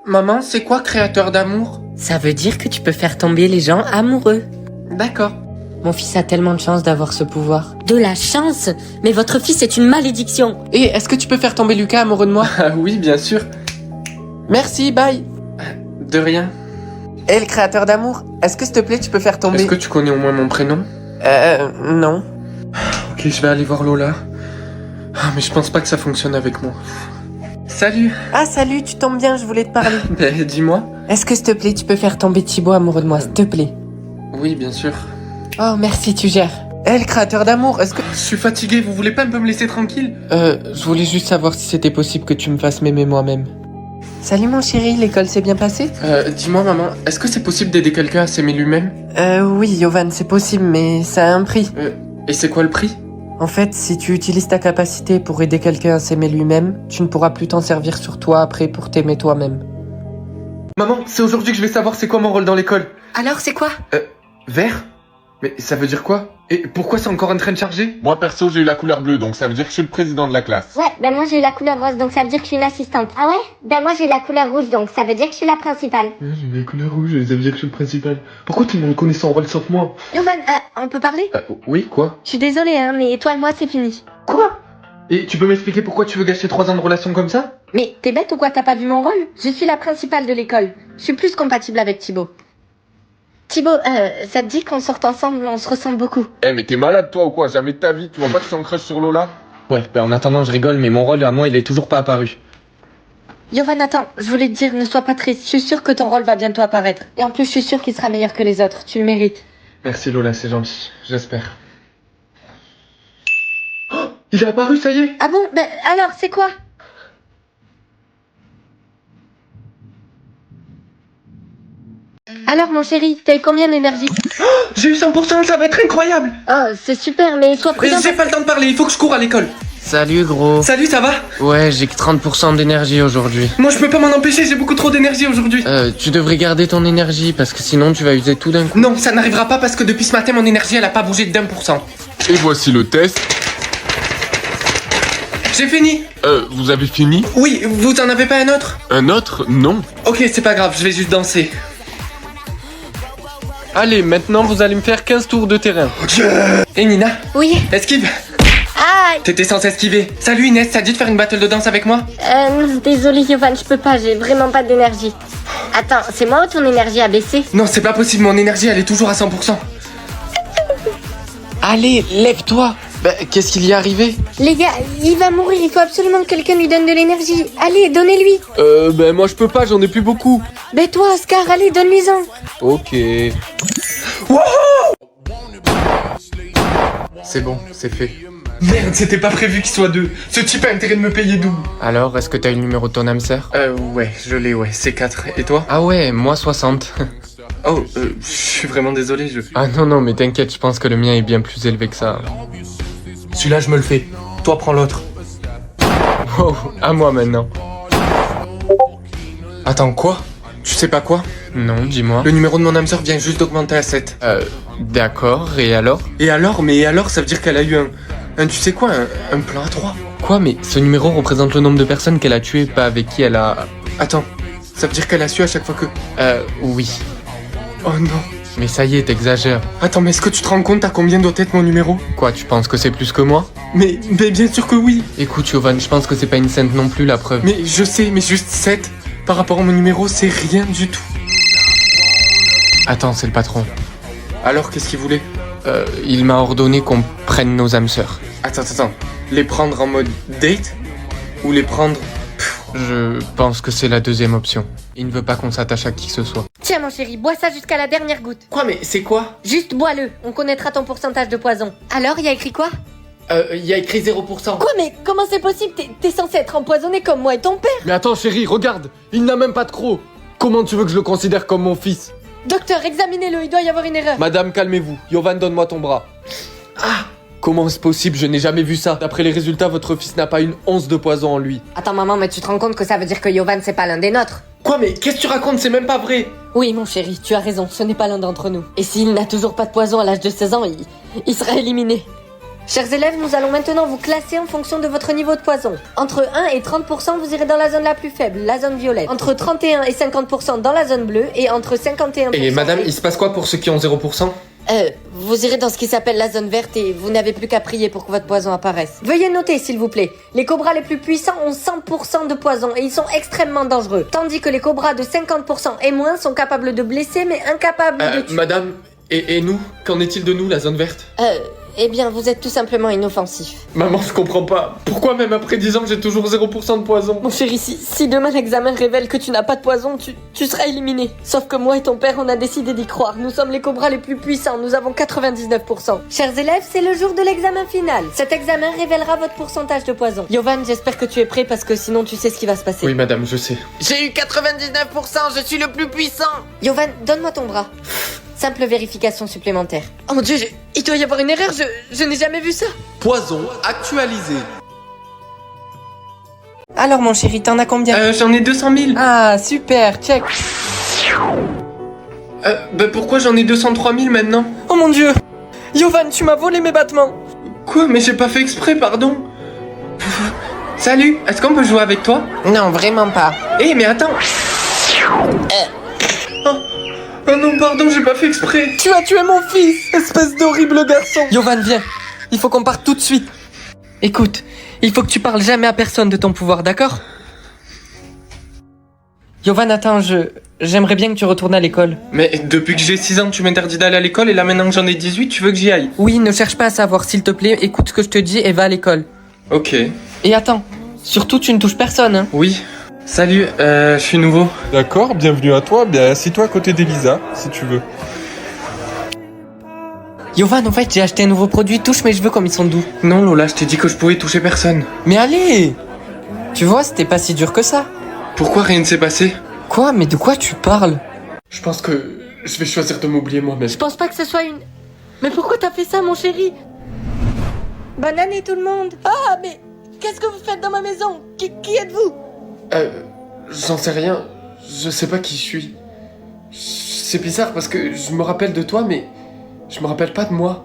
Maman, c'est quoi créateur d'amour? Ça veut dire que tu peux faire tomber les gens amoureux. D'accord. Mon fils a tellement de chance d'avoir ce pouvoir. De la chance? Mais votre fils est une malédiction. Et est-ce que tu peux faire tomber Lucas amoureux de moi? Ah oui, bien sûr. Merci, bye. De rien. Hé, le créateur d'amour, est-ce que s'il te plaît tu peux faire tomber... Est-ce que tu connais au moins mon prénom? Non. Ok, je vais aller voir Lola. Ah, mais je pense pas que ça fonctionne avec moi. Salut. Ah salut, tu tombes bien, je voulais te parler. Ben, dis-moi. Est-ce que s'il te plaît tu peux faire tomber Thibaut amoureux de moi, s'il te plaît? Oui, bien sûr. Oh merci, tu gères. Hé, le créateur d'amour, est-ce que... Je suis fatigué, vous voulez pas un peu me laisser tranquille? Je voulais juste savoir si c'était possible que tu me fasses m'aimer moi-même. Salut mon chéri, l'école s'est bien passée? Dis-moi maman, est-ce que c'est possible d'aider quelqu'un à s'aimer lui-même? Oui Yovan, c'est possible, mais ça a un prix. Et c'est quoi le prix? En fait, si tu utilises ta capacité pour aider quelqu'un à s'aimer lui-même, tu ne pourras plus t'en servir sur toi après pour t'aimer toi-même. Maman, c'est aujourd'hui que je vais savoir c'est quoi mon rôle dans l'école. Alors c'est quoi? Vert? Mais ça veut dire quoi? Et pourquoi c'est encore en train de charger? Moi perso j'ai eu la couleur bleue, donc ça veut dire que je suis le président de la classe. Ouais, ben moi j'ai eu la couleur rose, donc ça veut dire que je suis une assistante. Ah ouais? Ben moi j'ai eu la couleur rouge, donc ça veut dire que je suis la principale. J'ai la couleur rouge, ça veut dire que je suis le principal. Pourquoi tout le monde connaît son rôle sauf moi? Yovan, on peut parler? Oui, quoi? Je suis désolée, hein, mais toi et moi c'est fini. Quoi? Et tu peux m'expliquer pourquoi tu veux gâcher 3 ans de relation comme ça? Mais t'es bête ou quoi? T'as pas vu mon rôle? Je suis la principale de l'école. Je suis plus compatible avec Thibaut. Thibaut, ça te dit qu'on sorte ensemble, on se ressemble beaucoup. Eh mais t'es malade toi ou quoi? Jamais de ta vie, tu vois pas que je suis en crush sur Lola? Ouais, en attendant je rigole, mais mon rôle à moi il est toujours pas apparu. Yovan, attends, je voulais te dire, ne sois pas triste. Je suis sûre que ton rôle va bientôt apparaître. Et en plus, je suis sûre qu'il sera meilleur que les autres. Tu le mérites. Merci Lola, c'est gentil, j'espère. Oh, il est apparu, ça y est! Ah bon? Ben alors, c'est quoi? Alors mon chéri, t'as eu combien d'énergie? J'ai eu 100%, ça va être incroyable! Oh, c'est super, mais sois prudent. J'ai pas le temps de parler, il faut que je cours à l'école. Salut gros. Salut, ça va? Ouais, j'ai que 30% d'énergie aujourd'hui. Moi je peux pas m'en empêcher, j'ai beaucoup trop d'énergie aujourd'hui. Tu devrais garder ton énergie parce que sinon tu vas user tout d'un coup. Non, ça n'arrivera pas parce que depuis ce matin mon énergie elle a pas bougé d'1%. Et voici le test. J'ai fini. Vous avez fini? Oui, vous en avez pas un autre? Un autre? Non. Ok, c'est pas grave, je vais juste danser. Allez, maintenant vous allez me faire 15 tours de terrain. Et Nina, Oui. esquive. Ah, T'étais censé esquiver. Salut Inès, ça te dit de faire une battle de danse avec moi? non, désolé Yovan, je peux pas, j'ai vraiment pas d'énergie. Attends, c'est moi ou ton énergie a baissé? Non, c'est pas possible, mon énergie elle est toujours à 100%. Allez, lève-toi. Qu'est-ce qu'il y est arrivé? Les gars, il va mourir, il faut absolument que quelqu'un lui donne de l'énergie. Allez, donnez-lui. Moi je peux pas, j'en ai plus beaucoup. Ben toi, Oscar, allez, donne-lui-en. Ok. C'est bon, c'est fait. Merde, c'était pas prévu qu'il soit deux. Ce type a intérêt de me payer double. Alors, est-ce que t'as eu le numéro de ton âme sœur? Ouais, je l'ai, ouais, c'est 4. Et toi? Ah ouais, moi 60. Oh, je suis vraiment désolé, Ah non, mais t'inquiète, je pense que le mien est bien plus élevé que ça. Celui-là, je me le fais. Toi, prends l'autre. Wow, à moi maintenant. Attends, quoi? Tu sais pas quoi? Non, dis-moi. Le numéro de mon âme sœur vient juste d'augmenter à 7. D'accord, et alors? Et alors, ça veut dire qu'elle a eu un tu sais quoi, un plan à 3. Quoi, mais ce numéro représente le nombre de personnes qu'elle a tuées, pas avec qui elle a... Attends, ça veut dire qu'elle a su à chaque fois que... Oui. Oh non. Mais ça y est, t'exagères. Attends, mais est-ce que tu te rends compte à combien doit être mon numéro? Quoi, tu penses que c'est plus que moi? Mais bien sûr que oui. Écoute, Yovan, je pense que c'est pas une sainte non plus, la preuve. Mais je sais, mais juste 7, par rapport à mon numéro, c'est rien du tout. Attends, c'est le patron. Alors, qu'est-ce qu'il voulait? Il m'a ordonné qu'on prenne nos âmes sœurs. Attends. Les prendre en mode date? Ou les prendre... Je pense que c'est la deuxième option. Il ne veut pas qu'on s'attache à qui que ce soit. Tiens mon chéri, bois ça jusqu'à la dernière goutte. Quoi, mais c'est quoi? Juste bois-le, on connaîtra ton pourcentage de poison. Alors, il y a écrit quoi? Il y a écrit 0%. Quoi, mais comment c'est possible? T'es censé être empoisonné comme moi et ton père. Mais attends, chérie, regarde. Il n'a même pas de croc. Comment tu veux que je le considère comme mon fils? Docteur, examinez-le, il doit y avoir une erreur. Madame, calmez-vous. Yovan, donne-moi ton bras. Ah! Comment c'est possible? Je n'ai jamais vu ça. D'après les résultats, votre fils n'a pas une once de poison en lui. Attends maman, mais tu te rends compte que ça veut dire que Yovan c'est pas l'un des nôtres? Quoi, mais qu'est-ce que tu racontes? C'est même pas vrai. Oui mon chéri, tu as raison, ce n'est pas l'un d'entre nous. Et s'il n'a toujours pas de poison à l'âge de 16 ans, il sera éliminé. Chers élèves, nous allons maintenant vous classer en fonction de votre niveau de poison. Entre 1 et 30%, vous irez dans la zone la plus faible, la zone violette. Entre 31 et 50% dans la zone bleue et entre 51%... Et madame, il se passe quoi pour ceux qui ont 0%? Vous irez dans ce qui s'appelle la zone verte et vous n'avez plus qu'à prier pour que votre poison apparaisse. Veuillez noter, s'il vous plaît. Les cobras les plus puissants ont 100% de poison et ils sont extrêmement dangereux. Tandis que les cobras de 50% et moins sont capables de blesser mais incapables de tuer. Madame, et nous? Qu'en est-il de nous, la zone verte? Eh bien, vous êtes tout simplement inoffensif. Maman, je comprends pas. Pourquoi même après 10 ans, j'ai toujours 0% de poison? Mon chéri, si demain l'examen révèle que tu n'as pas de poison, tu seras éliminé. Sauf que moi et ton père, on a décidé d'y croire. Nous sommes les cobras les plus puissants, nous avons 99%. Chers élèves, c'est le jour de l'examen final. Cet examen révélera votre pourcentage de poison. Yovan, j'espère que tu es prêt parce que sinon tu sais ce qui va se passer. Oui, madame, je sais. J'ai eu 99%, je suis le plus puissant. Yovan, donne-moi ton bras. Simple vérification supplémentaire. Oh mon dieu, il doit y avoir une erreur, je n'ai jamais vu ça. Poison actualisé. Alors mon chéri, t'en as combien? J'en ai 200 000. Ah, super, check. Pourquoi j'en ai 203 000 maintenant? Oh mon dieu. Yovan, tu m'as volé mes battements. Quoi? Mais j'ai pas fait exprès, pardon. Salut, est-ce qu'on peut jouer avec toi? Non, vraiment pas. Mais attends. Oh non, pardon, j'ai pas fait exprès. Tu as tué mon fils, espèce d'horrible garçon. Yovan, viens. Il faut qu'on parte tout de suite. Écoute, il faut que tu parles jamais à personne de ton pouvoir, d'accord? Yovan, attends, j'aimerais bien que tu retournes à l'école. Mais depuis que j'ai 6 ans, tu m'interdis d'aller à l'école et là maintenant que j'en ai 18, tu veux que j'y aille? Oui, ne cherche pas à savoir, s'il te plaît. Écoute ce que je te dis et va à l'école. Ok. Et attends, surtout tu ne touches personne, hein. Oui. Salut, je suis nouveau. D'accord, bienvenue à toi. Bien, assis-toi à côté d'Elisa, si tu veux. Yovan, en fait, j'ai acheté un nouveau produit. Touche mes cheveux comme ils sont doux. Non, Lola, je t'ai dit que je pouvais toucher personne. Mais allez! Tu vois, c'était pas si dur que ça. Pourquoi rien ne s'est passé? Quoi? Mais de quoi tu parles? Je pense que je vais choisir de m'oublier moi-même. Je pense pas que ce soit une... Mais pourquoi t'as fait ça, mon chéri? Bonne année, tout le monde. Ah, mais qu'est-ce que vous faites dans ma maison? Qui êtes-vous? J'en sais rien. Je sais pas qui je suis. C'est bizarre parce que je me rappelle de toi, mais je me rappelle pas de moi.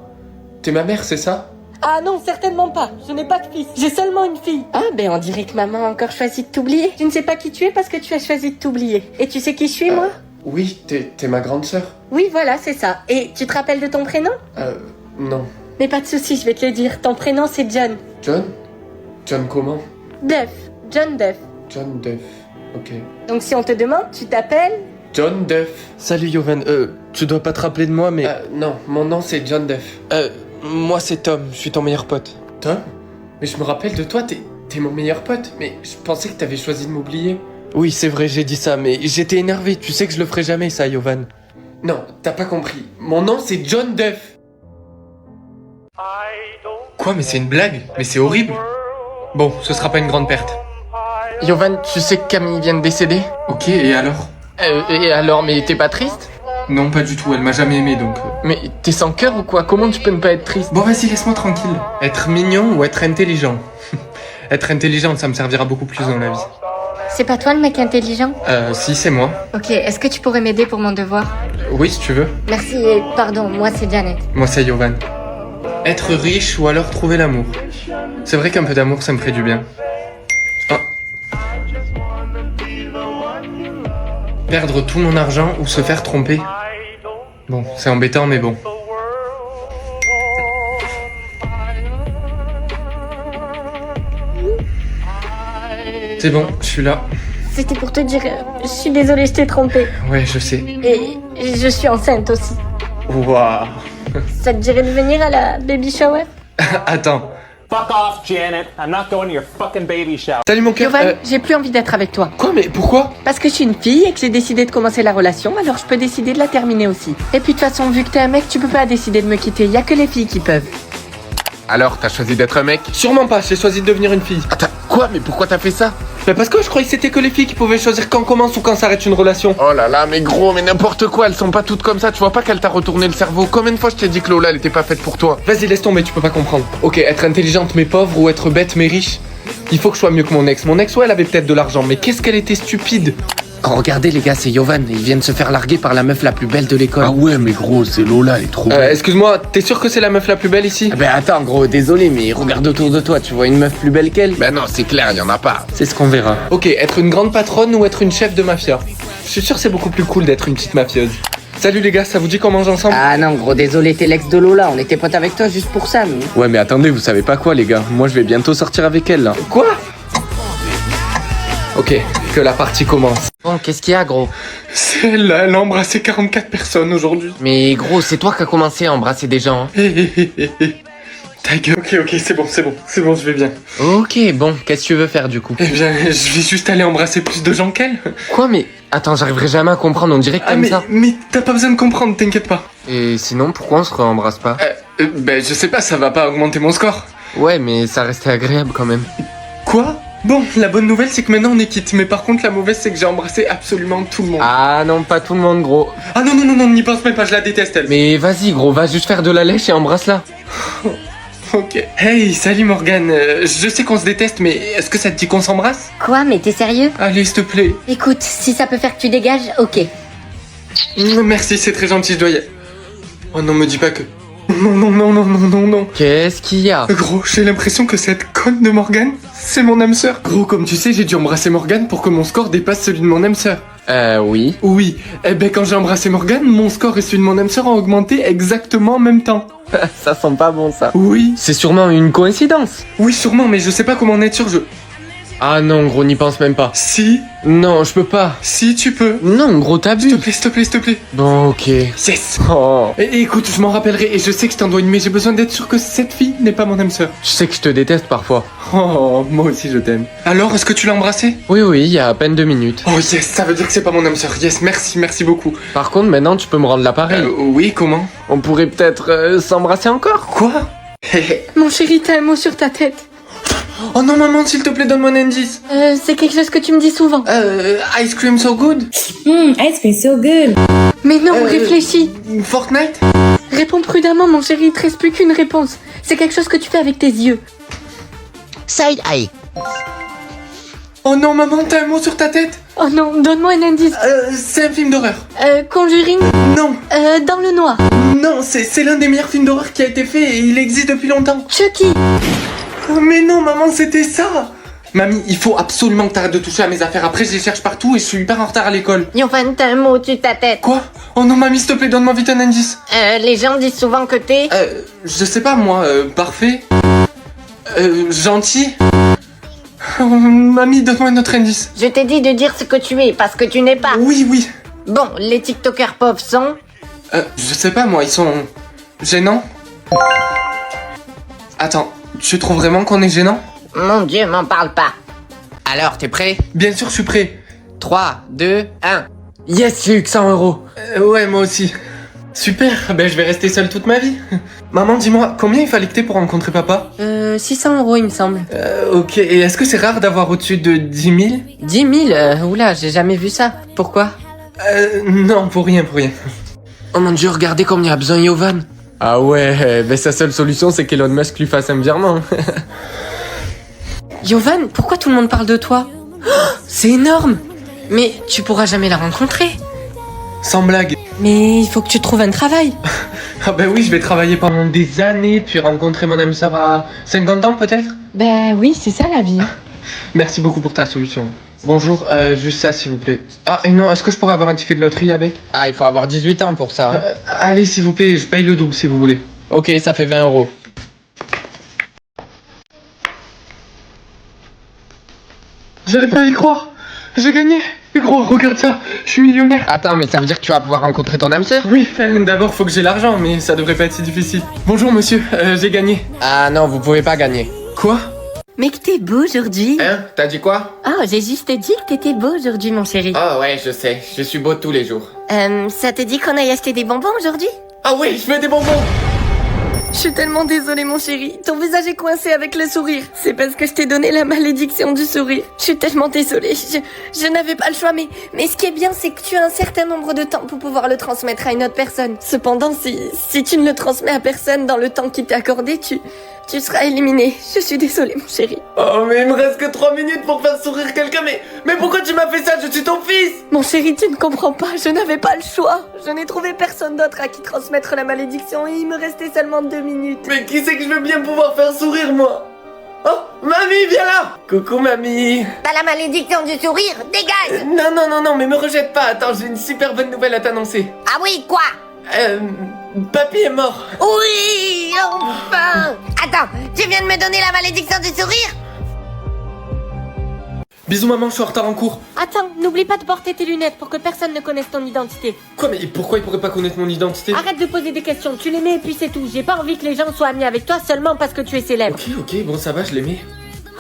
T'es ma mère, c'est ça? Ah non, certainement pas. Je n'ai pas de fils. J'ai seulement une fille. Ah, ben on dirait que maman a encore choisi de t'oublier. Tu ne sais pas qui tu es parce que tu as choisi de t'oublier. Et tu sais qui je suis, moi? Oui, t'es ma grande sœur. Oui, voilà, c'est ça. Et tu te rappelles de ton prénom? Non. Mais pas de soucis, je vais te le dire. Ton prénom, c'est John. John? John comment? Duff. John Duff. John Duff. Ok. Donc si on te demande, tu t'appelles? John Duff. Salut Yovan, tu dois pas te rappeler de moi, mais... Non, mon nom c'est John Duff. Moi c'est Tom, je suis ton meilleur pote. Tom? Mais je me rappelle de toi, t'es mon meilleur pote. Mais je pensais que t'avais choisi de m'oublier. Oui, c'est vrai, j'ai dit ça, mais j'étais énervé. Tu sais que je le ferai jamais, ça, Yovan. Non, t'as pas compris. Mon nom c'est John Duff. Quoi, mais c'est une blague? Mais c'est horrible. Bon, ce sera pas une grande perte. Yovan, tu sais que Camille vient de décéder? Ok, et alors? Et alors, mais t'es pas triste? Non, pas du tout, elle m'a jamais aimé donc... Mais t'es sans cœur ou quoi? Comment tu peux ne pas être triste? Bon, vas-y, laisse-moi tranquille. Être mignon ou être intelligent? Être intelligent, ça me servira beaucoup plus dans la vie. C'est pas toi le mec intelligent? Si, c'est moi. Ok, est-ce que tu pourrais m'aider pour mon devoir? Oui, si tu veux. Merci et pardon, moi c'est Janet. Moi, c'est Yovan. Être riche ou alors trouver l'amour. C'est vrai qu'un peu d'amour, ça me ferait du bien. Oh. Perdre tout mon argent ou se faire tromper. Bon, c'est embêtant, mais bon. C'est bon, je suis là. C'était pour te dire, je suis désolée, je t'ai trompée. Ouais, je sais. Et je suis enceinte aussi. Waouh. Ça te dirait de venir à la baby shower? Attends. Fuck off, Janet. I'm not going to your fucking baby shower. Salut mon cœur. Yovan, j'ai plus envie d'être avec toi. Quoi, mais pourquoi? Parce que je suis une fille et que j'ai décidé de commencer la relation, alors je peux décider de la terminer aussi. Et puis de toute façon, vu que t'es un mec, tu peux pas décider de me quitter, y a que les filles qui peuvent. Alors, t'as choisi d'être un mec? Sûrement pas, j'ai choisi de devenir une fille. Attends, quoi? Mais pourquoi t'as fait ça? Mais parce que je croyais que c'était que les filles qui pouvaient choisir quand commence ou quand s'arrête une relation. Oh là là, mais gros, mais n'importe quoi, elles sont pas toutes comme ça, tu vois pas qu'elle t'a retourné le cerveau? Combien de fois je t'ai dit que Lola, elle était pas faite pour toi? Vas-y, laisse tomber, tu peux pas comprendre. Ok, être intelligente mais pauvre ou être bête mais riche. Il faut que je sois mieux que mon ex. Mon ex, ouais, elle avait peut-être de l'argent, mais qu'est-ce qu'elle était stupide. Oh, regardez les gars, c'est Yovan. Ils viennent se faire larguer par la meuf la plus belle de l'école. Ah ouais, mais gros, c'est Lola, elle est trop belle. Excuse-moi, t'es sûr que c'est la meuf la plus belle ici? Ben attends gros, désolé, mais regarde autour de toi, tu vois une meuf plus belle qu'elle? Ben non, c'est clair, y en a pas. C'est ce qu'on verra. Ok, être une grande patronne ou être une chef de mafia? Je suis sûr que c'est beaucoup plus cool d'être une petite mafieuse. Salut les gars, ça vous dit qu'on mange ensemble? Ah non, gros, désolé, t'es l'ex de Lola. On était potes avec toi juste pour ça, nous. Ouais, mais attendez, vous savez pas quoi les gars? Moi je vais bientôt sortir avec elle là. Quoi? Ok, que la partie commence. Bon, qu'est-ce qu'il y a gros? Elle a embrassé 44 personnes aujourd'hui. Mais gros, c'est toi qui as commencé à embrasser des gens. Hein. Ta gueule. Ok, c'est bon, je vais bien. Ok, bon, qu'est-ce que tu veux faire du coup? Eh bien, je vais juste aller embrasser plus de gens qu'elle. Quoi, mais attends, j'arriverai jamais à comprendre, on dirait que t'aimes ça. mais t'as pas besoin de comprendre, t'inquiète pas. Et sinon, pourquoi on se re-embrasse pas? Ben, je sais pas, ça va pas augmenter mon score. Ouais, mais ça restait agréable quand même. Quoi? Bon, la bonne nouvelle, c'est que maintenant on est quitte. Mais par contre, la mauvaise, c'est que j'ai embrassé absolument tout le monde. Ah non, pas tout le monde gros. Ah non, n'y pense même pas, je la déteste, elle. Mais vas-y gros, va juste faire de la lèche et embrasse-la. Ok. Hey, salut Morgane. Je sais qu'on se déteste, mais est-ce que ça te dit qu'on s'embrasse? Quoi, mais t'es sérieux? Allez, s'il te plaît. Écoute, si ça peut faire que tu dégages, ok. Merci, c'est très gentil, je dois y aller. Oh non, me dis pas que... Non. Qu'est-ce qu'il y a? Gros, j'ai l'impression que cette conne de Morgane, c'est mon âme sœur. Gros, comme tu sais, j'ai dû embrasser Morgane pour que mon score dépasse celui de mon âme sœur. Oui. Oui. Eh ben, quand j'ai embrassé Morgane, mon score et celui de mon âme sœur ont augmenté exactement en même temps. Ça sent pas bon ça. Oui. C'est sûrement une coïncidence. Oui, sûrement, mais je sais pas comment en être sûr, Ah non gros, n'y pense même pas. Si. Non, je peux pas. Si, tu peux. Non gros, t'abuses. S'il te plaît. Bon, ok. Yes. Oh. Et écoute, je m'en rappellerai et je sais que je t'en dois une, mais j'ai besoin d'être sûr que cette fille n'est pas mon âme sœur. Je sais que je te déteste parfois. Oh, moi aussi je t'aime. Alors, est-ce que tu l'as embrassé? Oui, il y a à peine 2 minutes. Oh yes, ça veut dire que c'est pas mon âme sœur. Yes, merci beaucoup. Par contre, maintenant, tu peux me rendre l'appareil. Oui, comment? On pourrait peut-être s'embrasser encore. Quoi? Mon chéri, t'as un mot sur ta tête. Oh non, maman, s'il te plaît, donne-moi un indice. C'est quelque chose que tu me dis souvent. Ice cream so good? Ice cream so good. Mais non, réfléchis. Fortnite? Réponds prudemment, mon chéri, il te reste plus qu'une réponse. C'est quelque chose que tu fais avec tes yeux. Side eye. Oh non, maman, t'as un mot sur ta tête? Oh non, donne-moi un indice. C'est un film d'horreur. Conjuring. Non, Dans le noir. non, c'est l'un des meilleurs films d'horreur qui a été fait et il existe depuis longtemps. Chucky. Oh, mais non, maman, c'était ça. Mamie, il faut absolument que t'arrêtes de toucher à mes affaires. Après, je les cherche partout et je suis hyper en retard à l'école. Yovan, t'as un mot au-dessus de ta tête. Quoi? Oh non, mamie, s'il te plaît, donne-moi vite un indice. Les gens disent souvent que t'es... Je sais pas, moi, parfait. Gentil. Oh, mamie, donne-moi un autre indice. Je t'ai dit de dire ce que tu es, parce que tu n'es pas. Oui. Bon, les TikTokers pauvres sont... Je sais pas, moi, ils sont... gênants. Attends, tu trouves vraiment qu'on est gênant? Mon Dieu, m'en parle pas. Alors, t'es prêt? Bien sûr, je suis prêt. 3, 2, 1. Yes, j'ai eu que 100 €. Ouais, moi aussi. Super, ben je vais rester seul toute ma vie. Maman, dis-moi, combien il fallait que t'aies pour rencontrer papa? 600 €, il me semble. Ok, et est-ce que c'est rare d'avoir au-dessus de 10 000? 10 000 Oula, j'ai jamais vu ça. Pourquoi? Non, pour rien. Oh mon dieu, regardez comme il y a besoin Yovan. Ah ouais, ben sa seule solution c'est qu'Elon Musk lui fasse un virement. Yovan, pourquoi tout le monde parle de toi? Oh, c'est énorme. Mais tu pourras jamais la rencontrer. Sans blague. Mais il faut que tu trouves un travail. Ah ben oui, je vais travailler pendant des années, puis rencontrer mon âme sœur à 50 ans peut-être? Ben oui, c'est ça la vie. Merci beaucoup pour ta solution. Bonjour, juste ça s'il vous plaît. Ah, et non, est-ce que je pourrais avoir un ticket de loterie avec? Ah, il faut avoir 18 ans pour ça. Allez, s'il vous plaît, je paye le double si vous voulez. Ok, ça fait 20 €. J'arrive pas à y croire. J'ai gagné. Gros, regarde ça, je suis millionnaire. Attends, mais ça veut dire que tu vas pouvoir rencontrer ton âme sœur? Oui, d'abord faut que j'ai l'argent, mais ça devrait pas être si difficile. Bonjour monsieur, j'ai gagné. Ah non, vous pouvez pas gagner. Quoi? Mais que t'es beau aujourd'hui. Hein? T'as dit quoi? Oh, j'ai juste dit que t'étais beau aujourd'hui, mon chéri. Oh ouais, je sais, je suis beau tous les jours. Ça te dit qu'on aille acheter des bonbons aujourd'hui? Ah oui, je veux des bonbons! Je suis tellement désolée, mon chéri. Ton visage est coincé avec le sourire. C'est parce que je t'ai donné la malédiction du sourire. Je suis tellement désolée. Je n'avais pas le choix, mais ce qui est bien, c'est que tu as un certain nombre de temps pour pouvoir le transmettre à une autre personne. Cependant, si tu ne le transmets à personne dans le temps qui t'est accordé, tu Tu seras éliminé. Je suis désolée, mon chéri. Oh, mais il me reste que 3 minutes pour faire sourire quelqu'un, mais pourquoi tu m'as fait ça? Je suis ton fils! Mon chéri, tu ne comprends pas. Je n'avais pas le choix. Je n'ai trouvé personne d'autre à qui transmettre la malédiction et il me restait seulement 2 minutes. Mais qui c'est que je veux bien pouvoir faire sourire, moi? Oh, mamie, viens là! Coucou, mamie! T'as la malédiction du sourire, dégage! Non, mais me rejette pas. Attends, j'ai une super bonne nouvelle à t'annoncer. Ah oui, quoi? Papy est mort. Oui, enfin! Attends, tu viens de me donner la malédiction du sourire? Bisous, maman, je suis en retard en cours. Attends, n'oublie pas de porter tes lunettes pour que personne ne connaisse ton identité. Quoi, mais pourquoi il pourrait pas connaître mon identité? Arrête de poser des questions, tu les mets et puis c'est tout. J'ai pas envie que les gens soient amis avec toi seulement parce que tu es célèbre. Ok, bon, ça va, je l'ai mis.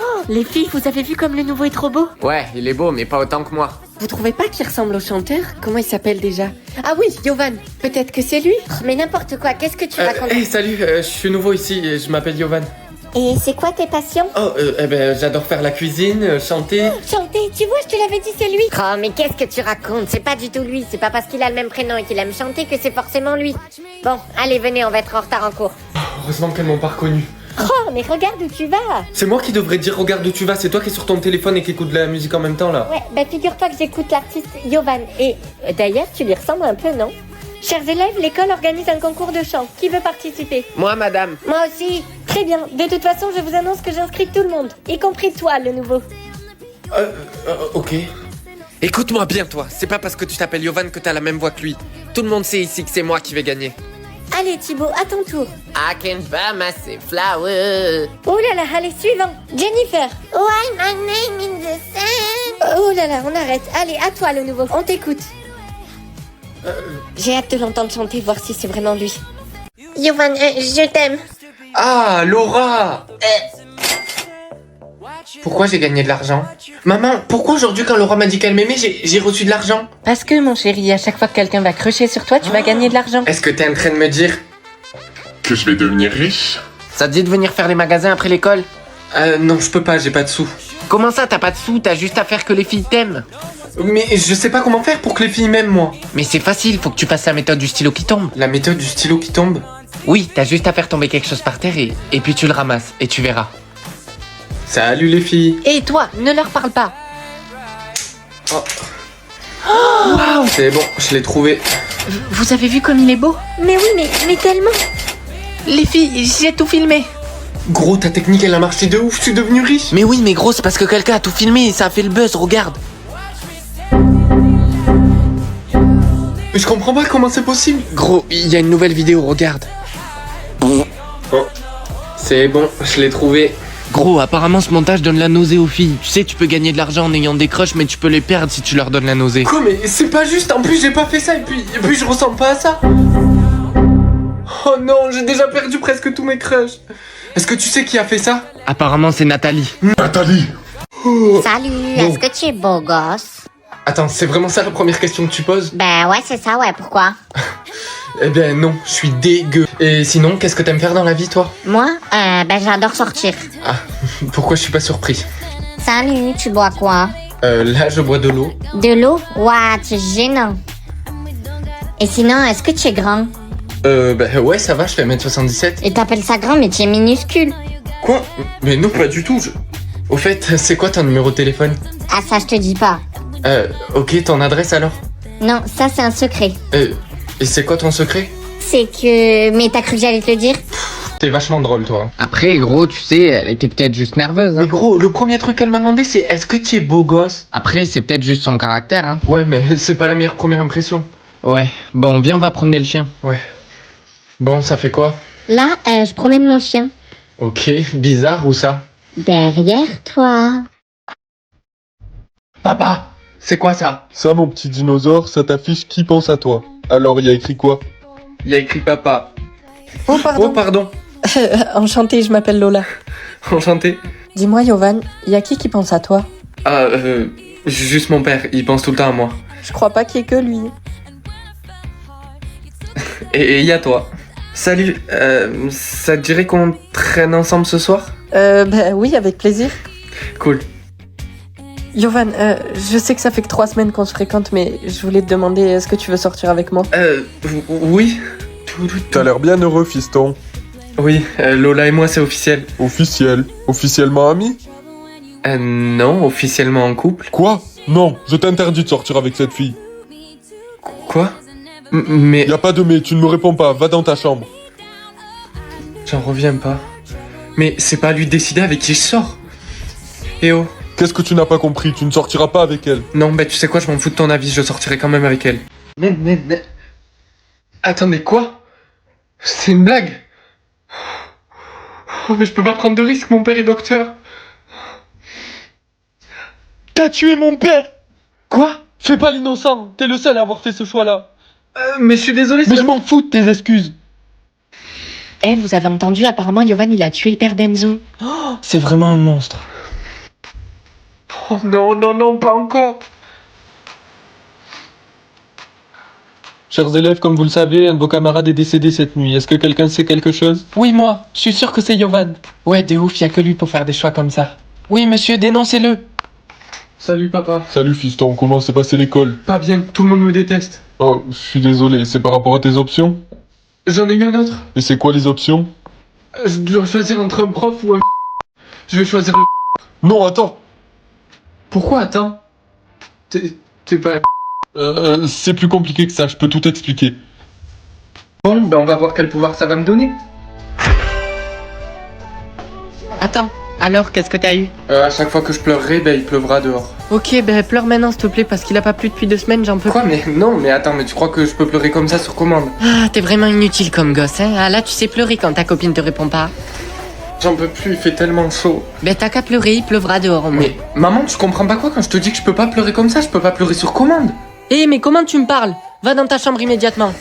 Oh, les filles, vous avez vu comme le nouveau est trop beau? Ouais, il est beau, mais pas autant que moi. Vous trouvez pas qu'il ressemble au chanteur? Comment il s'appelle déjà? Ah oui, Yovan. Peut-être que c'est lui? Oh, mais n'importe quoi, qu'est-ce que tu racontes? Hey, salut, je suis nouveau ici, je m'appelle Yovan. Et c'est quoi tes passions? Oh, j'adore faire la cuisine, chanter. Chanter, tu vois, je te l'avais dit, c'est lui. Oh, mais qu'est-ce que tu racontes? C'est pas du tout lui. C'est pas parce qu'il a le même prénom et qu'il aime chanter que c'est forcément lui. Bon, allez, venez, on va être en retard en cours. Heureusement qu'elles m'ont pas reconnu. Oh, mais regarde où tu vas. C'est moi qui devrais dire regarde où tu vas, c'est toi qui es sur ton téléphone et qui écoute de la musique en même temps là. Ouais, bah figure-toi que j'écoute l'artiste Yovan. Et d'ailleurs, tu lui ressembles un peu, non? Chers élèves, l'école organise un concours de chant. Qui veut participer? Moi, madame. Moi aussi. Très bien. De toute façon, je vous annonce que j'inscris tout le monde, y compris toi, le nouveau. Ok. Écoute-moi bien, toi. C'est pas parce que tu t'appelles Yovan que t'as la même voix que lui. Tout le monde sait ici que c'est moi qui vais gagner. Allez, Thibaut, à ton tour. I can buy myself flowers. Oh là là, allez, suivant. Jennifer. Why my name in the sand? Oh là là, on arrête. Allez, à toi, le nouveau. On t'écoute. J'ai hâte de l'entendre chanter, voir si c'est vraiment lui. Yovan, je t'aime. Ah, Laura. Pourquoi j'ai gagné de l'argent? Maman, pourquoi aujourd'hui quand Laura m'a dit qu'elle m'aimait, j'ai reçu de l'argent? Parce que, mon chéri, à chaque fois que quelqu'un va crocher sur toi, tu vas gagner de l'argent. Est-ce que t'es en train de me dire Que je vais devenir riche? ça te dit de venir faire les magasins après l'école? Non, je peux pas, j'ai pas de sous. Comment ça, t'as pas de sous? T'as juste à faire que les filles t'aiment. Mais je sais pas comment faire pour que les filles m'aiment, moi. Mais c'est facile, faut que tu fasses la méthode du stylo qui tombe. La méthode du stylo qui tombe? Oui, t'as juste à faire tomber quelque chose par terre et puis tu le ramasses et tu verras. Salut les filles. Et toi, ne leur parle pas. Waouh, c'est bon, je l'ai trouvé. Vous avez vu comme il est beau? Mais oui, mais tellement. Les filles, j'ai tout filmé. Gros, ta technique elle a marché de ouf, je suis devenu riche. Mais oui, mais gros, c'est parce que quelqu'un a tout filmé et ça a fait le buzz, regarde. Mais je comprends pas comment c'est possible. Gros, il y a une nouvelle vidéo, regarde. Oh, c'est bon, je l'ai trouvé. Gros, apparemment ce montage donne la nausée aux filles. Tu sais, tu peux gagner de l'argent en ayant des crushs, mais tu peux les perdre si tu leur donnes la nausée. Quoi, mais c'est pas juste, en plus j'ai pas fait ça et puis je ressemble pas à ça. Oh non, j'ai déjà perdu presque tous mes crushs. Est-ce que tu sais qui a fait ça? Apparemment c'est Nathalie. Nathalie! Salut, Bon. est-ce que tu es beau gosse? Attends, c'est vraiment ça la première question que tu poses? Ben ouais, c'est ça, ouais, pourquoi? Eh bien non, je suis dégueu. Et sinon, qu'est-ce que t'aimes faire dans la vie toi? Moi, ben j'adore sortir. Ah, pourquoi je suis pas surpris? Salut, tu bois quoi? Là je bois de l'eau. De l'eau? Ouah, tu es gênant. Et sinon, est-ce que tu es grand? Ouais, ça va, je fais 1m77. Et t'appelles ça grand, mais tu es minuscule. Quoi? Mais non, pas du tout. Au fait, c'est quoi ton numéro de téléphone? Ah, ça, je te dis pas. Ok, ton adresse alors? Non, ça, c'est un secret. Et c'est quoi ton secret? C'est que... Mais t'as cru que j'allais te le dire? T'es vachement drôle, toi. Après, gros, tu sais, elle était peut-être juste nerveuse. Mais gros, le premier truc qu'elle m'a demandé, c'est est-ce que tu es beau gosse? Après, c'est peut-être juste son caractère, hein. Ouais, mais c'est pas la meilleure première impression. Ouais. Bon, viens, on va promener le chien. Ouais. Bon, ça fait quoi? Là, je promène mon chien. Ok, bizarre, où ça? Derrière toi. Papa, c'est quoi ça? Ça, mon petit dinosaure, ça t'affiche qui pense à toi. Alors, il y a écrit quoi? Il y a écrit papa. Oh, pardon. Oh, pardon. Enchantée, je m'appelle Lola. Enchanté. Dis-moi, Yovan, y a qui pense à toi? Ah, juste mon père, il pense tout le temps à moi. Je crois pas qu'il y ait que lui. Et y a toi. Salut, ça te dirait qu'on traîne ensemble ce soir? Ben oui, avec plaisir. Cool. Yovan, je sais que ça fait que 3 semaines qu'on se fréquente, mais je voulais te demander, est-ce que tu veux sortir avec moi? Oui. T'as l'air bien heureux, fiston. Oui, Lola et moi, c'est officiel. Officiel. Officiellement amis? Non, officiellement en couple. Quoi? Non, je t'interdis de sortir avec cette fille. Quoi? Mais... Y a pas de mais, tu ne me réponds pas, va dans ta chambre. J'en reviens pas. Mais c'est pas à lui de décider avec qui je sors. Eh oh. Qu'est-ce que tu n'as pas compris? Tu ne sortiras pas avec elle. Non, bah tu sais quoi, je m'en fous de ton avis, je sortirai quand même avec elle. Mais... Attendez, quoi? C'est une blague? Oh, mais je peux pas prendre de risque, mon père est docteur. T'as tué mon père! Quoi? Fais pas l'innocent, t'es le seul à avoir fait ce choix-là. Mais je suis désolé, Mais je m'en fous de tes excuses. Eh, vous avez entendu, apparemment, Yovan, il a tué le père d'Enzo. Oh, c'est vraiment un monstre. Oh non, pas encore. Chers élèves, comme vous le savez, un de vos camarades est décédé cette nuit. Est-ce que quelqu'un sait quelque chose? Oui, moi. Je suis sûr que c'est Yovan. Ouais, de ouf, y a que lui pour faire des choix comme ça. Oui, monsieur, dénoncez-le. Salut papa. Salut fiston, comment s'est passée l'école? Pas bien, tout le monde me déteste. Oh, je suis désolé, c'est par rapport à tes options? J'en ai eu un autre. Et c'est quoi les options? Je dois choisir entre un prof ou un... Je vais choisir le... Non, attends. Pourquoi attends? T'es pas... C'est plus compliqué que ça, je peux tout expliquer. Bon, ben on va voir quel pouvoir ça va me donner. Attends, alors qu'est-ce que t'as eu? À chaque fois que je pleurerai, ben il pleuvra dehors. Ok, ben pleure maintenant s'il te plaît parce qu'il a pas plu depuis 2 semaines, j'en peux Quoi? plus. Mais non, mais attends, mais tu crois que je peux pleurer comme ça sur commande? Ah, t'es vraiment inutile comme gosse, hein. Ah là, tu sais pleurer quand ta copine te répond pas. J'en peux plus, il fait tellement chaud. Ben t'as qu'à pleurer, il pleuvra dehors au moins. Mais maman, tu comprends pas quoi quand je te dis que je peux pas pleurer comme ça? Je peux pas pleurer sur commande. Eh, mais comment tu me parles? Va dans ta chambre immédiatement.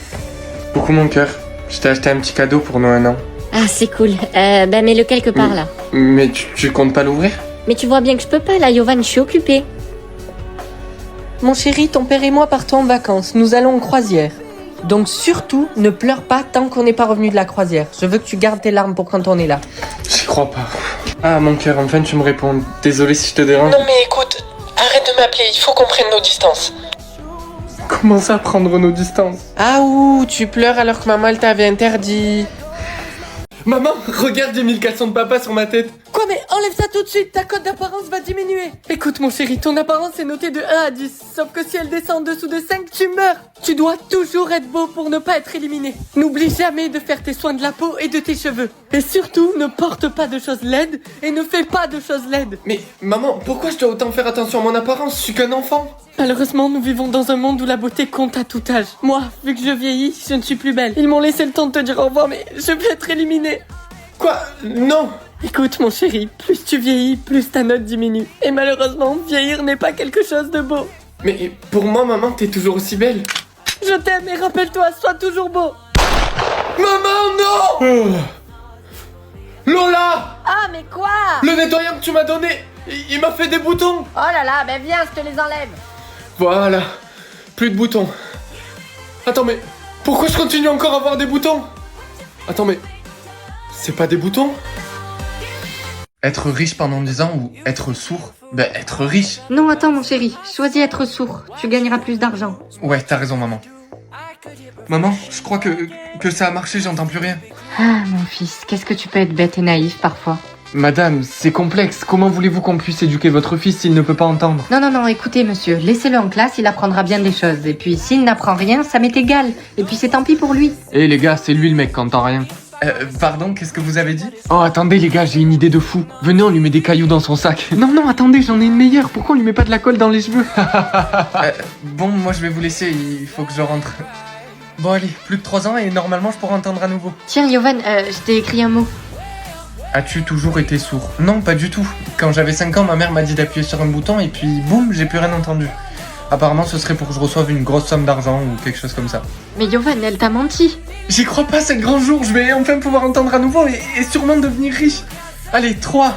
Beaucoup mon cœur. Je t'ai acheté un petit cadeau pour nos 1 an. Ah, c'est cool. Bah mets-le quelque part là. Mais tu comptes pas l'ouvrir? Mais tu vois bien que je peux pas là, Yovan, je suis occupée. Mon chéri, ton père et moi partons en vacances. Nous allons en croisière. Donc surtout, ne pleure pas tant qu'on n'est pas revenu de la croisière. Je veux que tu gardes tes larmes pour quand on est là. J'y crois pas. Ah mon cœur, enfin tu me réponds. Désolé si je te dérange. Non mais écoute, arrête de m'appeler, il faut qu'on prenne nos distances. Comment ça prendre nos distances? Ah ouh, tu pleures alors que maman elle t'avait interdit. Maman, regarde, j'ai mis le caleçon de papa sur ma tête. Quoi, mais enlève ça tout de suite, ta cote d'apparence va diminuer. Écoute mon chéri, ton apparence est notée de 1 à 10. Sauf que si elle descend en dessous de 5, tu meurs. Tu dois toujours être beau pour ne pas être éliminé. N'oublie jamais de faire tes soins de la peau et de tes cheveux. Et surtout, ne porte pas de choses laides et ne fais pas de choses laides. Mais maman, pourquoi je dois autant faire attention à mon apparence? Je suis qu'un enfant. Malheureusement, nous vivons dans un monde où la beauté compte à tout âge. Moi, vu que je vieillis, je ne suis plus belle. Ils m'ont laissé le temps de te dire au revoir, mais je vais être éliminée. Quoi? Non. Écoute mon chéri, plus tu vieillis, plus ta note diminue. Et malheureusement, vieillir n'est pas quelque chose de beau. Mais pour moi, maman, t'es toujours aussi belle. Je t'aime et rappelle-toi, sois toujours beau. Maman, non. Lola! Ah, mais quoi? Le nettoyant que tu m'as donné, il m'a fait des boutons. Oh là là, ben viens, je te les enlève. Voilà, plus de boutons. Attends, mais pourquoi je continue encore à avoir des boutons? Attends, mais c'est pas des boutons? Être riche pendant 10 ans ou être sourd? Ben, être riche. Non, attends, mon chéri. Choisis être sourd. Tu gagneras plus d'argent. Ouais, t'as raison, maman. Maman, je crois que ça a marché, j'entends plus rien. Ah, mon fils, qu'est-ce que tu peux être bête et naïf parfois. Madame, c'est complexe. Comment voulez-vous qu'on puisse éduquer votre fils s'il ne peut pas entendre? Non, écoutez, monsieur, laissez-le en classe, il apprendra bien des choses. Et puis, s'il n'apprend rien, ça m'est égal. Et puis, c'est tant pis pour lui. Eh les gars, c'est lui le mec qui entend rien. Pardon, qu'est-ce que vous avez dit? Oh, attendez les gars, j'ai une idée de fou. Venez, on lui met des cailloux dans son sac. Non, attendez, j'en ai une meilleure. Pourquoi on lui met pas de la colle dans les cheveux? Bon, moi je vais vous laisser, il faut que je rentre. Bon allez, plus de 3 ans et normalement je pourrai entendre à nouveau. Tiens, Yovan, je t'ai écrit un mot. As-tu toujours été sourd? Non, pas du tout. Quand j'avais 5 ans, ma mère m'a dit d'appuyer sur un bouton et puis boum, j'ai plus rien entendu. Apparemment, ce serait pour que je reçoive une grosse somme d'argent ou quelque chose comme ça. Mais Yovan, elle t'a menti. J'y crois pas, c'est le grand jour. Je vais enfin pouvoir entendre à nouveau et sûrement devenir riche. Allez, 3,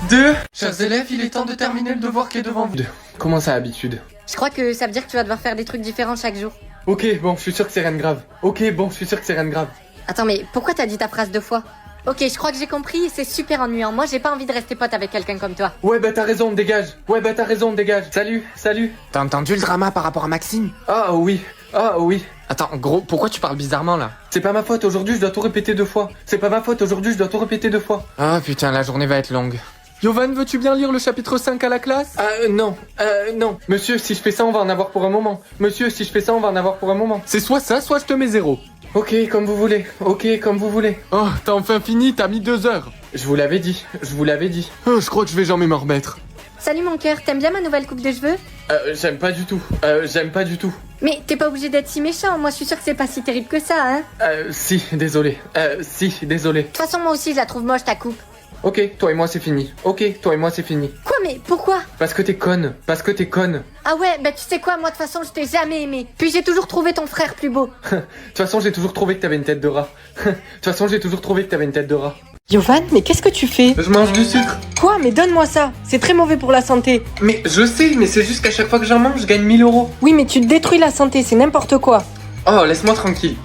2... Chers élèves, il est temps de terminer le devoir qui est devant vous. Comment ça, habitude? Je crois que ça veut dire que tu vas devoir faire des trucs différents chaque jour. Ok, bon, je suis sûr que c'est rien de grave. Attends, mais pourquoi t'as dit ta phrase 2 fois? Ok, je crois que j'ai compris, c'est super ennuyant. Moi, j'ai pas envie de rester pote avec quelqu'un comme toi. Ouais, bah t'as raison, dégage. Salut. T'as entendu le drama par rapport à Maxime? Ah oui. Attends, gros, pourquoi tu parles bizarrement là? C'est pas ma faute, aujourd'hui je dois tout répéter 2 fois. C'est pas ma faute, aujourd'hui je dois tout répéter 2 fois. Ah putain, la journée va être longue. Yovan, veux-tu bien lire le chapitre 5 à la classe? Non. Monsieur, si je fais ça, on va en avoir pour un moment. Monsieur, si je fais ça, on va en avoir pour un moment. C'est soit ça, soit je te mets 0. Ok, comme vous voulez. Ok, comme vous voulez. Oh, t'as enfin fini, t'as mis 2 heures. Je vous l'avais dit, je vous l'avais dit. Oh, je crois que je vais jamais m'en remettre. Salut mon cœur, t'aimes bien ma nouvelle coupe de cheveux? J'aime pas du tout. J'aime pas du tout. Mais t'es pas obligé d'être si méchant, moi je suis sûre que c'est pas si terrible que ça, hein? Si, désolé. Désolé. De toute façon, moi aussi je la trouve moche ta coupe. Ok, toi et moi c'est fini. Ok, toi et moi c'est fini. Quoi, mais pourquoi? Parce que t'es conne. Parce que t'es conne. Ah ouais, bah tu sais quoi, moi de toute façon je t'ai jamais aimé. Puis j'ai toujours trouvé ton frère plus beau. De toute façon, j'ai toujours trouvé que t'avais une tête de rat. De toute façon, j'ai toujours trouvé que t'avais une tête de rat. Yovan, mais qu'est-ce que tu fais? Je mange du sucre. Quoi? Mais donne-moi ça. C'est très mauvais pour la santé. Mais je sais, mais c'est juste qu'à chaque fois que j'en mange, je gagne 1000 euros. Oui, mais tu te détruis la santé, c'est n'importe quoi. Oh, laisse-moi tranquille.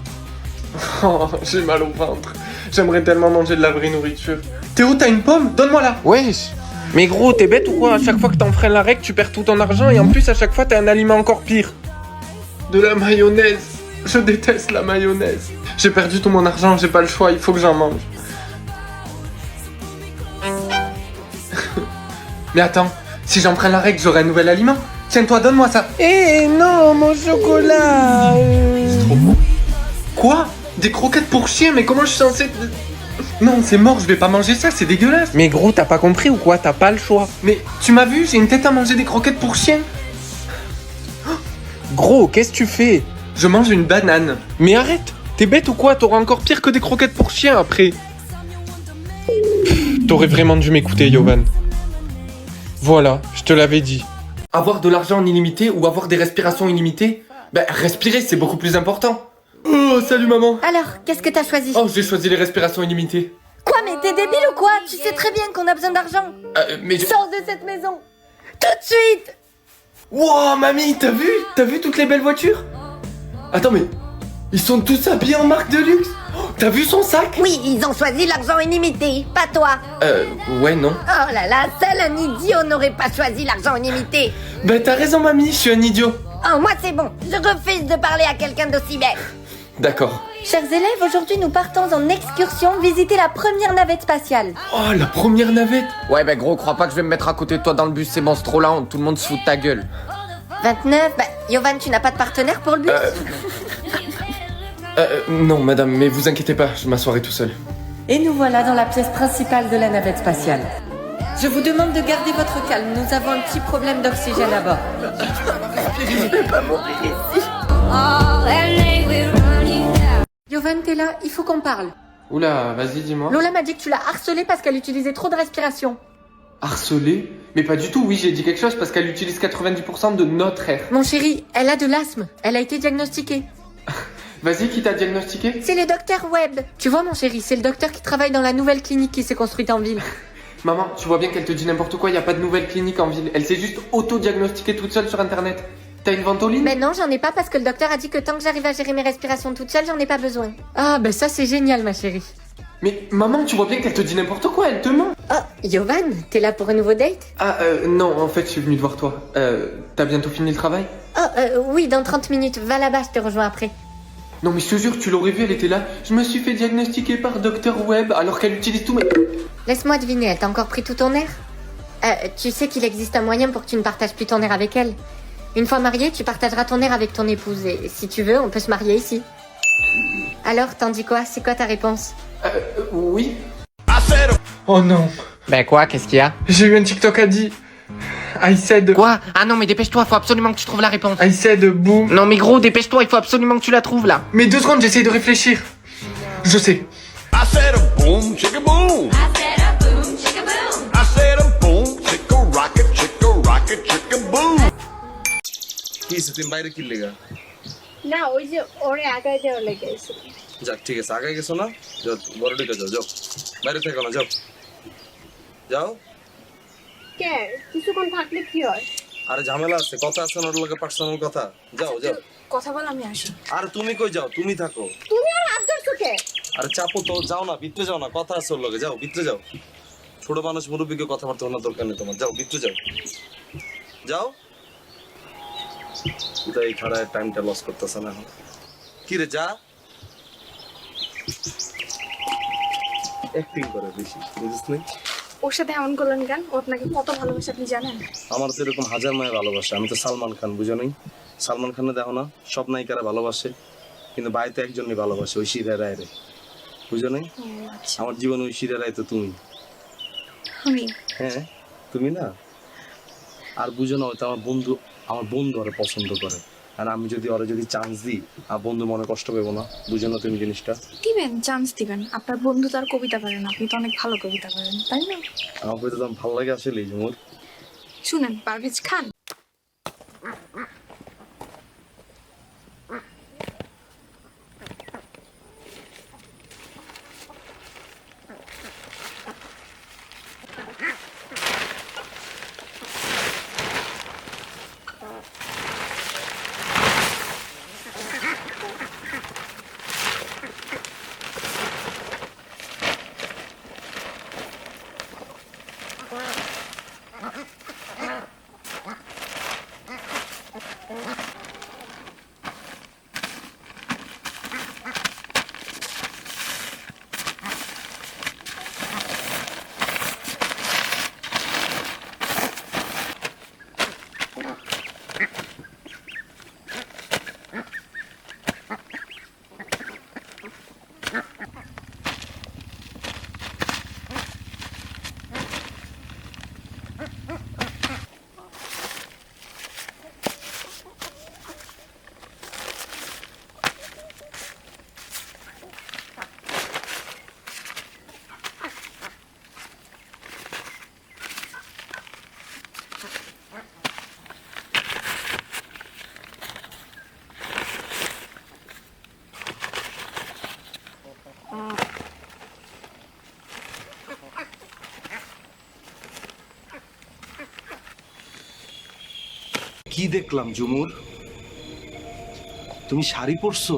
Oh, j'ai mal au ventre. J'aimerais tellement manger de la vraie nourriture. Théo, t'as une pomme? Donne-moi-la. Wesh. Mais gros, t'es bête ou quoi? À chaque fois que t'enfreins la règle, tu perds tout ton argent et en plus, à chaque fois, t'as un aliment encore pire. De la mayonnaise. Je déteste la mayonnaise. J'ai perdu tout mon argent, j'ai pas le choix, il faut que j'en mange. Mais attends, si j'emprunte la règle, j'aurai un nouvel aliment. Tiens-toi, donne-moi ça. Eh non, mon chocolat. C'est trop bon. Quoi? Des croquettes pour chien? Mais comment je suis censé... Non, c'est mort, je vais pas manger ça, c'est dégueulasse. Mais gros, t'as pas compris ou quoi? T'as pas le choix. Mais tu m'as vu, j'ai une tête à manger des croquettes pour chien. Gros, qu'est-ce que tu fais? Je mange une banane. Mais arrête, t'es bête ou quoi? T'auras encore pire que des croquettes pour chien après. T'aurais vraiment dû m'écouter, Yovan. Voilà, je te l'avais dit. Avoir de l'argent illimité ou avoir des respirations illimitées? Ben, respirer, c'est beaucoup plus important. Oh, salut maman. Alors, qu'est-ce que t'as choisi? Oh, j'ai choisi les respirations illimitées. Quoi, mais t'es débile ou quoi? Tu sais très bien qu'on a besoin d'argent. Mais je... Sors de cette maison. Tout de suite. Wow, mamie, t'as vu? T'as vu toutes les belles voitures? Attends, mais... Ils sont tous habillés en marque de luxe. Oh, t'as vu son sac? Oui, ils ont choisi l'argent illimité, pas toi. Ouais, non. Oh là là, seul un idiot n'aurait pas choisi l'argent illimité. Ben, t'as raison, mamie, je suis un idiot. Oh, moi c'est bon, je refuse de parler à quelqu'un d'aussi bête. D'accord. Chers élèves, aujourd'hui nous partons en excursion visiter la première navette spatiale. Oh, la première navette. Ouais, bah gros, crois pas que je vais me mettre à côté de toi dans le bus, c'est bon, c'est trop la honte, tout le monde se fout de ta gueule. 29, bah, Yovan, tu n'as pas de partenaire pour le bus? Non, madame, mais vous inquiétez pas, je m'assoirai tout seul. Et nous voilà dans la pièce principale de la navette spatiale. Je vous demande de garder votre calme, nous avons un petit problème d'oxygène à bord. Yovan, t'es là, il faut qu'on parle. Oula, vas-y, dis-moi. Lola m'a dit que tu l'as harcelée parce qu'elle utilisait trop de respiration. Harcelée? Mais pas du tout, oui, j'ai dit quelque chose parce qu'elle utilise 90% de notre air. Mon chéri, elle a de l'asthme, elle a été diagnostiquée. Vas-y, qui t'a diagnostiqué? C'est le docteur Webb. Tu vois mon chéri, c'est le docteur qui travaille dans la nouvelle clinique qui s'est construite en ville. Maman, tu vois bien qu'elle te dit n'importe quoi, y a pas de nouvelle clinique en ville. Elle s'est juste auto-diagnostiquée toute seule sur internet. T'as une ventoline? Mais non, j'en ai pas parce que le docteur a dit que tant que j'arrive à gérer mes respirations toute seule, j'en ai pas besoin. Ah, ben ça c'est génial ma chérie. Mais maman, tu vois bien qu'elle te dit n'importe quoi, elle te ment. Oh, Yovan, t'es là pour un nouveau date? Non, en fait, je suis venu te voir toi. T'as bientôt fini le travail? Oh, oui, dans 30 minutes. Va là-bas, je te rejoins après. Non mais je te jure, tu l'aurais vu, elle était là. Je me suis fait diagnostiquer par Dr Webb alors qu'elle utilise tout mes... Laisse-moi deviner, elle t'a encore pris tout ton air? Tu sais qu'il existe un moyen pour que tu ne partages plus ton air avec elle. Une fois marié, tu partageras ton air avec ton épouse et si tu veux, on peut se marier ici. Alors, t'en dis quoi? C'est quoi ta réponse? Oui. Oh non. Ben quoi, qu'est-ce qu'il y a? J'ai eu un TikTok à dit. I said... Quoi? Ah non, mais dépêche-toi, faut absolument que tu trouves la réponse. I said boom. Non mais gros, dépêche-toi, il faut absolument que tu la trouves là. Mais 2 secondes, j'essaye de réfléchir. Je sais. I said a boom, chicka boom. I said a boom, chicka boom. I said a boom, chicka rocket, chicka boom. কি তুমি বাইরে কি লেগা? না ওই যে ওরে আগায় দেওয়ার লেগে আছে। যাক ঠিক আছে আগায় গেছো না? যাও বড় দিকে যাও যাও। বাইরে থেকো না যাও। যাও। কে কিছুক্ষণ থাকলে কি হয়? আরে ঝামেলা আছে কথা আছে ওর লগে পার্সোনাল কথা। যাও যাও। কথা বল আমি আসি। আরে তুমি কই যাও? তুমি থাকো। তুমি আর হাত ধরছো কে? আরে চাপো তো যাও না ভিতরে যাও না কথা আছে ওর লগে যাও ভিতরে যাও। ছোট মানুষ মুরব্বিকে কথাবার্তা বলার দরকার নেই তোমার যাও ভিতরে যাও। যাও। এটা এই খারাপ টাইমটা লস করতেছ না এখন। কি রে যা অ্যাক্টিং করে বেশি বুঝিস না ওর সাথে এমন করলেন কেন? ও আপনাকে কত ভালোবাসে আপনি জানেন? আমার তো এরকম হাজার মায়ের ভালোবাসে আমি তো সালমান খান বুঝো নাই সালমান খানে দেখো না সব নায়িকারা ভালোবাসে কিন্তু বাড়িতে একজনই ভালোবাসে ওই শিরা রায় রে বুঝো নাই আমার জীবনে ওই শিরা রায় তো তুমি আমি হ্যাঁ তুমি না আর বুঝো না হয়তো আমার বন্ধু ওরা পছন্দ করে আর আমি যদি ওরা যদি চান্স দিই আর বন্ধু মনে কষ্ট পাবো না বুঝো না তুমি জিনিসটা দিবেন, চান্স দিবেন। আপনার বন্ধু তো আর কবিতা পারেন, আপনি তো অনেক ভালো কবিতা পারেন, তাই না? আমার কবিতা তো ভালো লাগে আসলে ঝুমুর শুনেন, পারভেজ খান কি দেখলাম ঝুমুর তুমি শাড়ি পরছো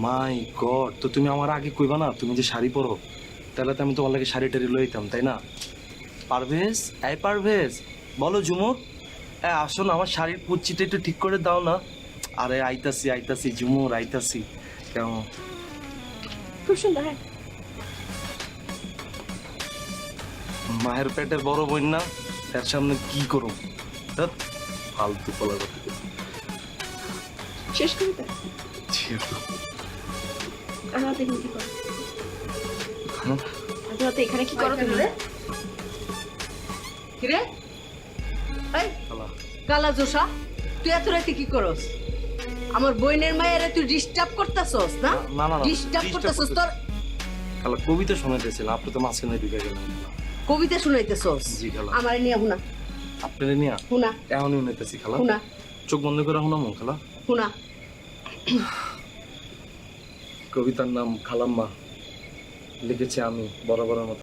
মাই গড তো তুমি আমার আগে কইবা না তুমি যে শাড়ি পরো তাহলে তো আমি তোমার লাগে শাড়ি টাড়ি লইতাম তাই না পারভেজ এই পারভেজ বলো ঝুমুর আসো না আমার শাড়ির পুচ্ছিটা একটু ঠিক করে দাও না আরে আইতাছি ঝুমুর আইতাছি কেমন খুব সুন্দর। হ্যাঁ, মায়ের পেটের বড় বোন না তার সামনে কি করো ফালতু বলা কথা শেষ কবিতা রাতে এখানে কি করো? রাতে এখানে কি করো তুমি? কিরে এই কালা জোসা তুই এত রাতে কি করস? আমার বইনের মায়ের তুই ডিস্টার্ব করতেছস না? না ডিস্টার্ব করতেছস তোর খালা কবিতা শোনাইতেছিলাম আপনি তো মাঝখানে ঢুকে গেলেন কবিতা শুনাইতেছস জি খালা আমারে নিয়ে হুনা আপনারে নিয়া হুনা এখনই শুনাইতেছি খালা হুনা চোখ বন্ধ করে শুনামো খালা হুনা কবিতার নাম খালাম্মা লিখেছি আমি বরাবরের মতো